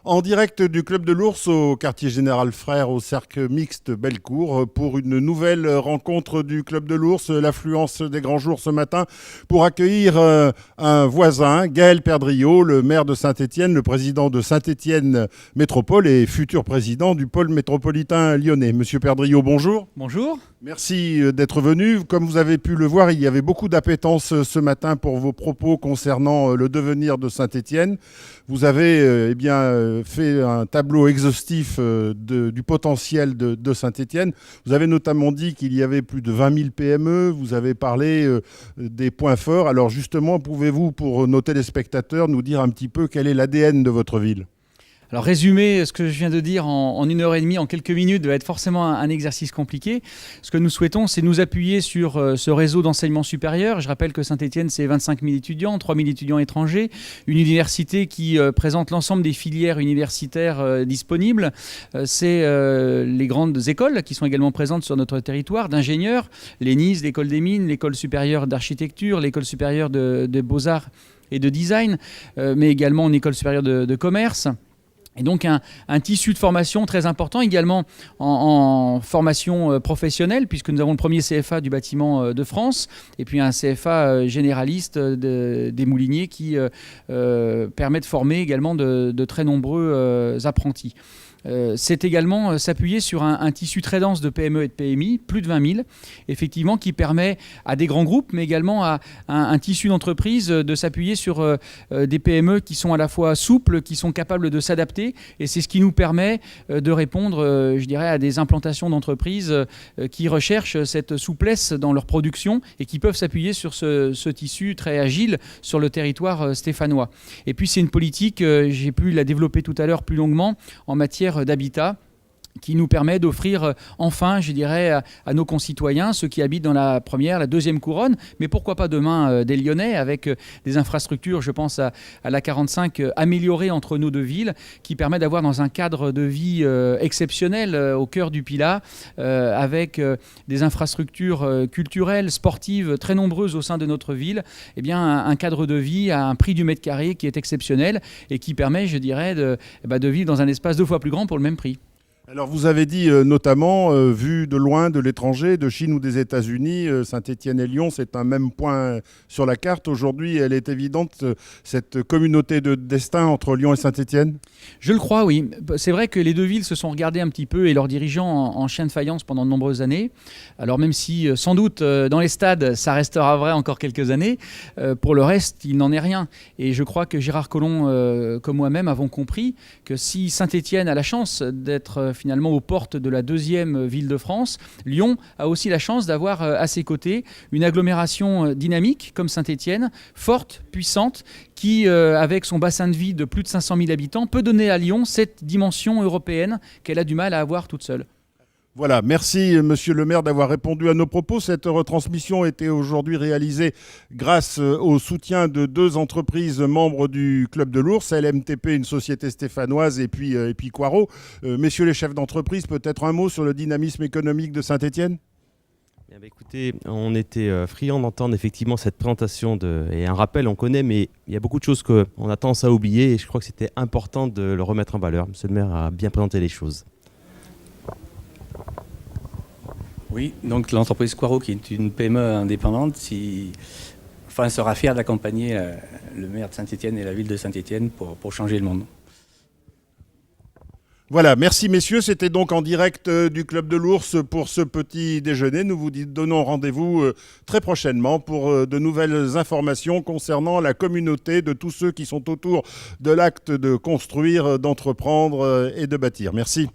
En direct du Club de l'Ours au quartier général Frères au cercle mixte Bellecour pour une nouvelle rencontre du Club de l'Ours, l'affluence des grands jours ce matin pour accueillir un voisin, Gaël Perdriau, le maire de Saint-Étienne, le président de Saint-Étienne Métropole et futur président du pôle métropolitain lyonnais. Monsieur Perdriau, bonjour. Bonjour. Merci d'être venu. Comme vous avez pu le voir, il y avait beaucoup d'appétence ce matin pour vos propos concernant le devenir de Saint-Étienne. Vous avez fait un tableau exhaustif du potentiel de Saint-Étienne. Vous avez notamment dit qu'il y avait plus de 20 000 PME. Vous avez parlé des points forts. Alors justement, pouvez-vous, pour nos téléspectateurs, nous dire un petit peu quel est l'ADN de votre ville ? Alors résumer ce que je viens de dire en 1h30, en quelques minutes, va être forcément un exercice compliqué. Ce que nous souhaitons, c'est nous appuyer sur ce réseau d'enseignement supérieur. Je rappelle que Saint-Étienne, c'est 25 000 étudiants, 3 000 étudiants étrangers, une université qui présente l'ensemble des filières universitaires disponibles. C'est les grandes écoles qui sont également présentes sur notre territoire, d'ingénieurs, l'ENIS, l'école des mines, l'école supérieure d'architecture, l'école supérieure de beaux-arts et de design, mais également une école supérieure de commerce. Et donc un tissu de formation très important, également en formation professionnelle, puisque nous avons le premier CFA du bâtiment de France, et puis un CFA généraliste des Mouliniers qui permet de former également de très nombreux apprentis. C'est également s'appuyer sur un tissu très dense de PME et de PMI, plus de 20 000, effectivement, qui permet à des grands groupes, mais également à un tissu d'entreprise de s'appuyer sur des PME qui sont à la fois souples, qui sont capables de s'adapter, et c'est ce qui nous permet de répondre, je dirais, à des implantations d'entreprises qui recherchent cette souplesse dans leur production et qui peuvent s'appuyer sur ce tissu très agile sur le territoire stéphanois. Et puis c'est une politique, j'ai pu la développer tout à l'heure plus longuement, en matière d'habitat, qui nous permet d'offrir enfin, je dirais, à nos concitoyens, ceux qui habitent dans la première, la deuxième couronne, mais pourquoi pas demain des Lyonnais, avec des infrastructures, je pense à la 45 améliorée entre nos deux villes, qui permet d'avoir dans un cadre de vie exceptionnel au cœur du Pilat, avec des infrastructures culturelles, sportives très nombreuses au sein de notre ville, eh bien, un cadre de vie à un prix du mètre carré qui est exceptionnel et qui permet, je dirais, de vivre dans un espace 2 fois plus grand pour le même prix. Alors vous avez dit notamment, vu de loin, de l'étranger, de Chine ou des États-Unis, Saint-Étienne et Lyon, c'est un même point sur la carte. Aujourd'hui, elle est évidente, cette communauté de destin entre Lyon et Saint-Étienne ? Je le crois, oui. C'est vrai que les deux villes se sont regardées un petit peu et leurs dirigeants en chien de faïence pendant de nombreuses années. Alors même si, sans doute, dans les stades, ça restera vrai encore quelques années, pour le reste, il n'en est rien. Et je crois que Gérard Collomb, comme moi-même, avons compris que si Saint-Étienne a la chance d'être finalement aux portes de la deuxième ville de France, Lyon a aussi la chance d'avoir à ses côtés une agglomération dynamique comme Saint-Étienne, forte, puissante, qui, avec son bassin de vie de plus de 500 000 habitants, peut donner à Lyon cette dimension européenne qu'elle a du mal à avoir toute seule. Voilà, merci Monsieur le maire d'avoir répondu à nos propos. Cette retransmission était aujourd'hui réalisée grâce au soutien de 2 entreprises membres du Club de l'Ours, LMTP, une société stéphanoise, et puis Quaro. Messieurs les chefs d'entreprise, peut-être un mot sur le dynamisme économique de Saint-Étienne ? Bien, écoutez, on était friands d'entendre effectivement cette présentation et un rappel, on connaît, mais il y a beaucoup de choses qu'on a tendance à oublier et je crois que c'était important de le remettre en valeur. Monsieur le maire a bien présenté les choses. Oui, donc l'entreprise Quaro, qui est une PME indépendante, sera fière d'accompagner le maire de Saint-Étienne et la ville de Saint-Étienne pour changer le monde. Voilà, merci messieurs. C'était donc en direct du Club de l'Ours pour ce petit déjeuner. Nous vous donnons rendez-vous très prochainement pour de nouvelles informations concernant la communauté de tous ceux qui sont autour de l'acte de construire, d'entreprendre et de bâtir. Merci.